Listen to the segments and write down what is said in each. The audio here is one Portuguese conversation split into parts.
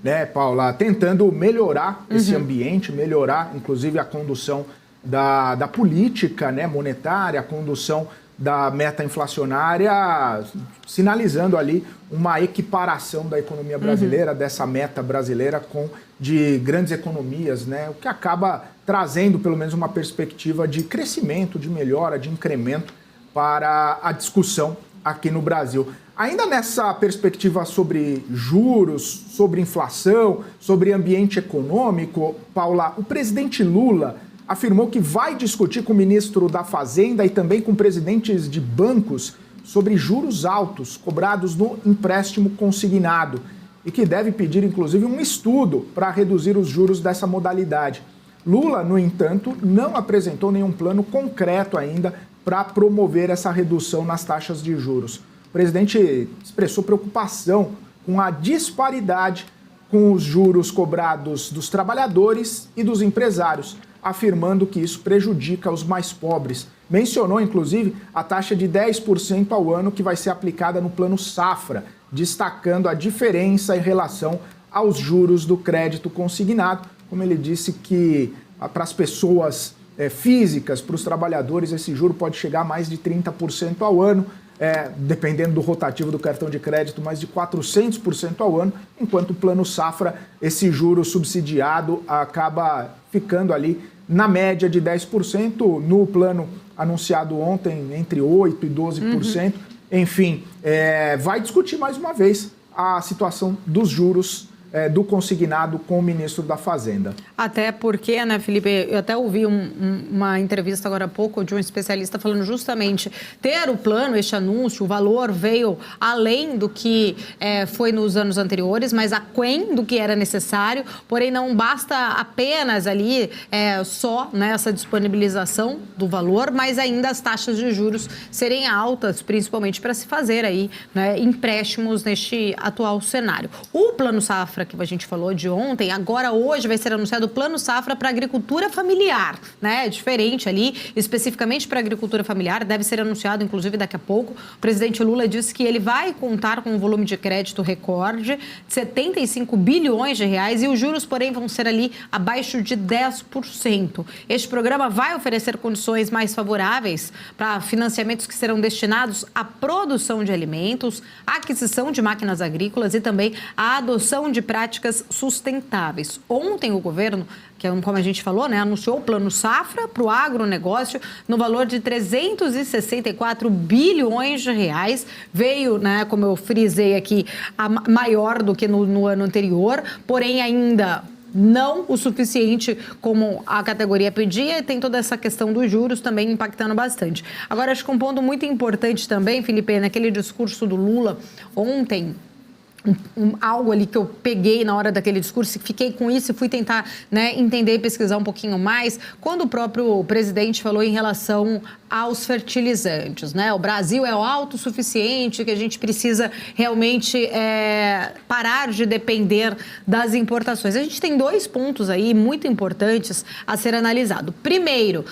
né, Paula, tentando melhorar esse ambiente, melhorar, inclusive, a condução da política, né, monetária, a condução da meta inflacionária, sinalizando ali uma equiparação da economia brasileira, dessa meta brasileira de grandes economias, né, o que acaba trazendo pelo menos uma perspectiva de crescimento, de melhora, de incremento para a discussão aqui no Brasil. Ainda nessa perspectiva sobre juros, sobre inflação, sobre ambiente econômico, Paula, o presidente Lula afirmou que vai discutir com o ministro da Fazenda e também com presidentes de bancos sobre juros altos cobrados no empréstimo consignado e que deve pedir, inclusive, um estudo para reduzir os juros dessa modalidade. Lula, no entanto, não apresentou nenhum plano concreto ainda para promover essa redução nas taxas de juros. O presidente expressou preocupação com a disparidade com os juros cobrados dos trabalhadores e dos empresários, afirmando que isso prejudica os mais pobres. Mencionou, inclusive, a taxa de 10% ao ano que vai ser aplicada no Plano Safra, destacando a diferença em relação aos juros do crédito consignado. Como ele disse que para as pessoas físicas, para os trabalhadores, esse juro pode chegar a mais de 30% ao ano, dependendo do rotativo do cartão de crédito, mais de 400% ao ano, enquanto o Plano Safra, esse juro subsidiado acaba ficando ali na média de 10%, no plano anunciado ontem entre 8% e 12%. Enfim, vai discutir mais uma vez a situação dos juros do consignado com o ministro da Fazenda. Até porque, né, Felipe, eu até ouvi uma entrevista agora há pouco de um especialista falando justamente ter o plano, este anúncio, o valor veio além do que foi nos anos anteriores, mas aquém do que era necessário, porém não basta apenas ali só, né, essa disponibilização do valor, mas ainda as taxas de juros serem altas, principalmente para se fazer aí, né, empréstimos neste atual cenário. O Plano Safra que a gente falou de ontem, agora hoje vai ser anunciado o Plano Safra para agricultura familiar, né? Diferente ali, especificamente para agricultura familiar, deve ser anunciado, inclusive, daqui a pouco. O presidente Lula disse que ele vai contar com um volume de crédito recorde de 75 bilhões de reais e os juros, porém, vão ser ali abaixo de 10%. Este programa vai oferecer condições mais favoráveis para financiamentos que serão destinados à produção de alimentos, à aquisição de máquinas agrícolas e também à adoção de práticas sustentáveis. Ontem o governo, que é como a gente falou, né, anunciou o Plano Safra para o agronegócio no valor de 364 bilhões de reais. Veio, né, como eu frisei aqui, maior do que no ano anterior, porém ainda não o suficiente como a categoria pedia e tem toda essa questão dos juros também impactando bastante. Agora, acho que um ponto muito importante também, Felipe, naquele discurso do Lula ontem, algo ali que eu peguei na hora daquele discurso, fiquei com isso e fui tentar, né, entender e pesquisar um pouquinho mais, quando o próprio presidente falou em relação aos fertilizantes, né? O Brasil é autossuficiente, que a gente precisa realmente parar de depender das importações. A gente tem dois pontos aí muito importantes a ser analisado. Primeiro,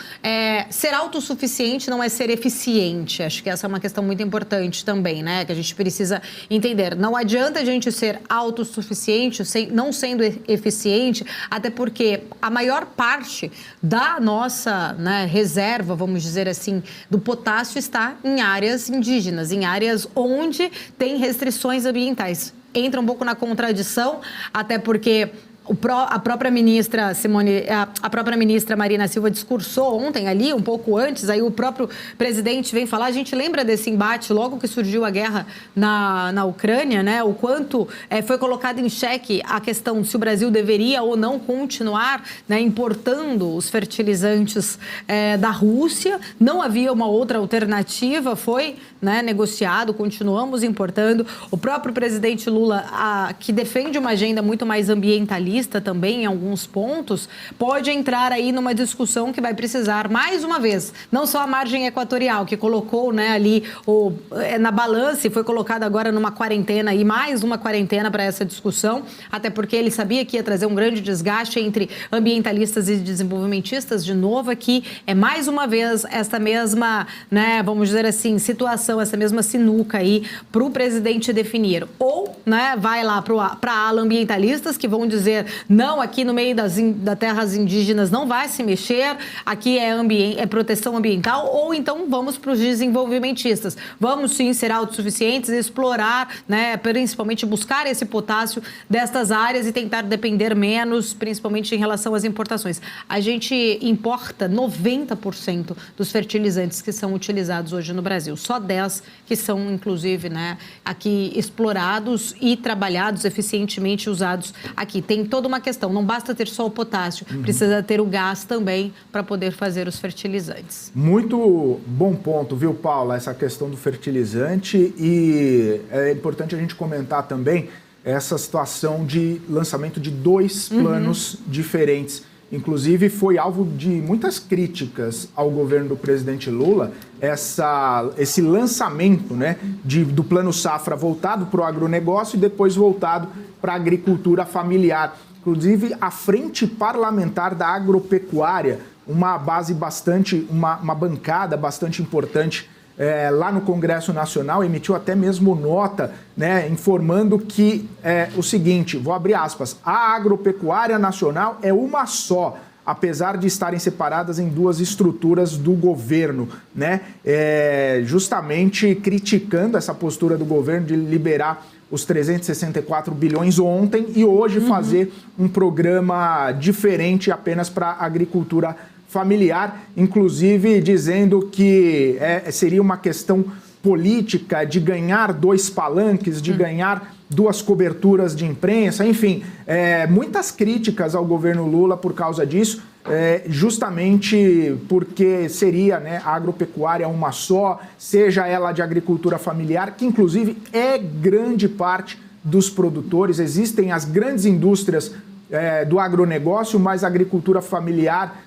ser autossuficiente não é ser eficiente. Acho que essa é uma questão muito importante também, né? Que a gente precisa entender. Não adianta a gente ser autossuficiente não sendo eficiente, até porque a maior parte da nossa, né, reserva, vamos dizer assim, do potássio está em áreas indígenas, em áreas onde tem restrições ambientais. Entra um pouco na contradição, até porque a própria ministra Marina Silva discursou ontem ali, um pouco antes, aí o próprio presidente vem falar, a gente lembra desse embate logo que surgiu a guerra na Ucrânia, né? O quanto foi colocado em xeque a questão se o Brasil deveria ou não continuar, né, importando os fertilizantes da Rússia. Não havia uma outra alternativa, foi, né, negociado, continuamos importando. O próprio presidente Lula, que defende uma agenda muito mais ambientalista, ambientalista também em alguns pontos, pode entrar aí numa discussão que vai precisar, mais uma vez, não só a margem equatorial, que colocou, né, ali na balança e foi colocada agora numa quarentena e mais uma quarentena para essa discussão, até porque ele sabia que ia trazer um grande desgaste entre ambientalistas e desenvolvimentistas. De novo aqui, é mais uma vez essa mesma, né, vamos dizer assim, situação, essa mesma sinuca aí para o presidente definir. Ou, né, vai lá para a ala ambientalistas que vão dizer, não, aqui no meio das terras indígenas não vai se mexer, aqui é proteção ambiental, ou então vamos para os desenvolvimentistas. Vamos sim ser autossuficientes e explorar, né, principalmente buscar esse potássio destas áreas e tentar depender menos, principalmente em relação às importações. A gente importa 90% dos fertilizantes que são utilizados hoje no Brasil. Só 10 que são, inclusive, né, aqui explorados e trabalhados eficientemente, usados aqui. Tem toda uma questão, não basta ter só o potássio, precisa ter o gás também para poder fazer os fertilizantes. Muito bom ponto, viu, Paula, essa questão do fertilizante, e é importante a gente comentar também essa situação de lançamento de 2 planos diferentes. Inclusive, foi alvo de muitas críticas ao governo do presidente Lula, esse lançamento, né, do Plano Safra voltado para o agronegócio e depois voltado para a agricultura familiar. Inclusive, a Frente Parlamentar da Agropecuária, uma bancada bastante importante lá no Congresso Nacional, emitiu até mesmo nota, né, informando que o seguinte, vou abrir aspas, a agropecuária nacional é uma só, apesar de estarem separadas em 2 estruturas do governo, né, justamente criticando essa postura do governo de liberar os 364 bilhões ontem e hoje fazer um programa diferente apenas para a agricultura familiar, inclusive dizendo que seria uma questão política de ganhar 2 palanques, de ganhar 2 coberturas de imprensa, enfim, muitas críticas ao governo Lula por causa disso, justamente porque seria, né, a agropecuária uma só, seja ela de agricultura familiar, que inclusive é grande parte dos produtores, existem as grandes indústrias do agronegócio, mas a agricultura familiar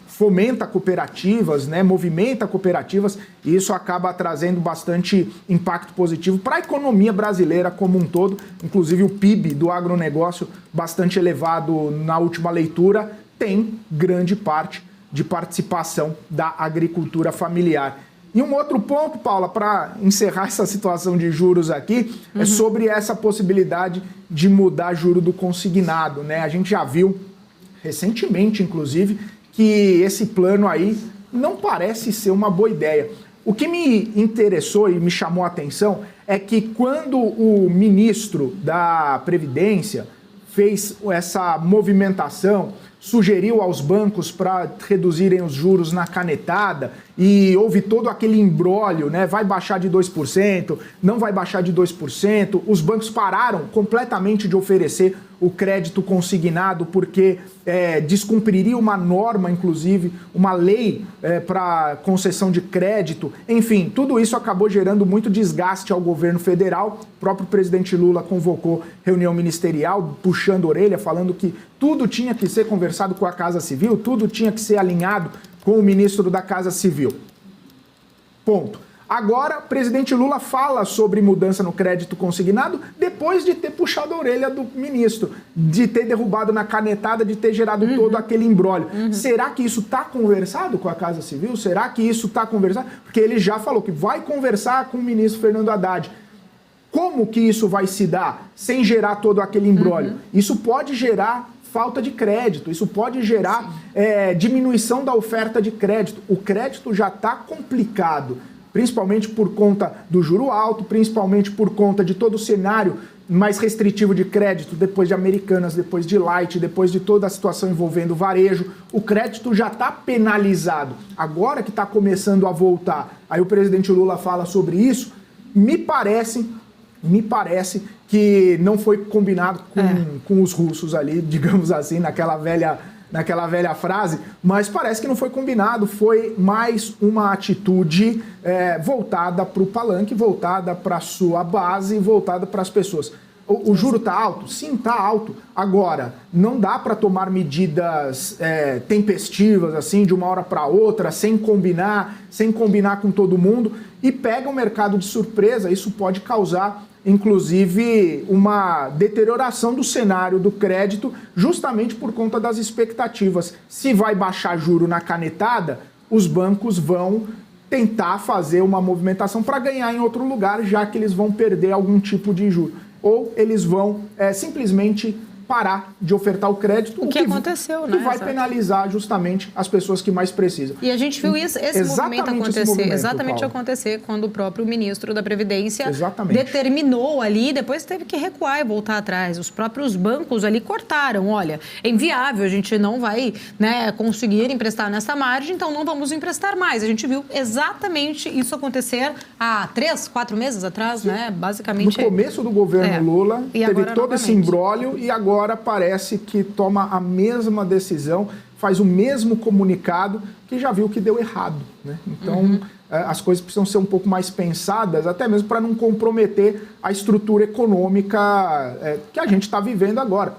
fomenta cooperativas, né, movimenta cooperativas, e isso acaba trazendo bastante impacto positivo para a economia brasileira como um todo, inclusive o PIB do agronegócio bastante elevado na última leitura, tem grande parte de participação da agricultura familiar. E um outro ponto, Paula, para encerrar essa situação de juros aqui, é sobre essa possibilidade de mudar juro do consignado, né? A gente já viu recentemente, inclusive, que esse plano aí não parece ser uma boa ideia. O que me interessou e me chamou a atenção é que quando o ministro da Previdência fez essa movimentação, sugeriu aos bancos para reduzirem os juros na canetada e houve todo aquele imbróglio, né? Vai baixar de 2%, não vai baixar de 2%. Os bancos pararam completamente de oferecer o crédito consignado porque descumpriria uma norma, inclusive, uma lei para concessão de crédito. Enfim, tudo isso acabou gerando muito desgaste ao governo federal. O próprio presidente Lula convocou reunião ministerial, puxando a orelha, falando que tudo tinha que ser conversado com a Casa Civil, tudo tinha que ser alinhado com o ministro da Casa Civil. Ponto. Agora, o presidente Lula fala sobre mudança no crédito consignado depois de ter puxado a orelha do ministro, de ter derrubado na canetada, de ter gerado todo aquele imbróglio. Será que isso está conversado com a Casa Civil? Será que isso está conversado? Porque ele já falou que vai conversar com o ministro Fernando Haddad. Como que isso vai se dar sem gerar todo aquele imbróglio? Isso pode gerar falta de crédito, isso pode gerar diminuição da oferta de crédito. O crédito já está complicado, principalmente por conta do juro alto, principalmente por conta de todo o cenário mais restritivo de crédito, depois de Americanas, depois de Light, depois de toda a situação envolvendo o varejo. O crédito já está penalizado. Agora que está começando a voltar, aí o presidente Lula fala sobre isso, me parece que não foi combinado com os russos ali, digamos assim, naquela velha frase, mas parece que não foi combinado, foi mais uma atitude voltada para o palanque, voltada para a sua base, voltada para as pessoas. O juro está alto? Sim, está alto. Agora, não dá para tomar medidas tempestivas, assim, de uma hora para outra, sem combinar com todo mundo, e pega o mercado de surpresa. Isso pode causar, inclusive, uma deterioração do cenário do crédito, justamente por conta das expectativas. Se vai baixar juro na canetada, os bancos vão tentar fazer uma movimentação para ganhar em outro lugar, já que eles vão perder algum tipo de juro. Ou eles vão simplesmente parar de ofertar o crédito, o que aconteceu, né? Que vai penalizar justamente as pessoas que mais precisam. E a gente viu esse movimento acontecer quando o próprio ministro da Previdência determinou ali, depois teve que recuar e voltar atrás. Os próprios bancos ali cortaram, olha, é inviável, a gente não vai, né, conseguir emprestar nessa margem, então não vamos emprestar mais. A gente viu exatamente isso acontecer há 3, 4 meses atrás, né? Basicamente. No começo do governo Lula, teve todo esse imbróglio e agora parece que toma a mesma decisão, faz o mesmo comunicado, que já viu que deu errado, né? Então, as coisas precisam ser um pouco mais pensadas, até mesmo para não comprometer a estrutura econômica que a gente está vivendo agora.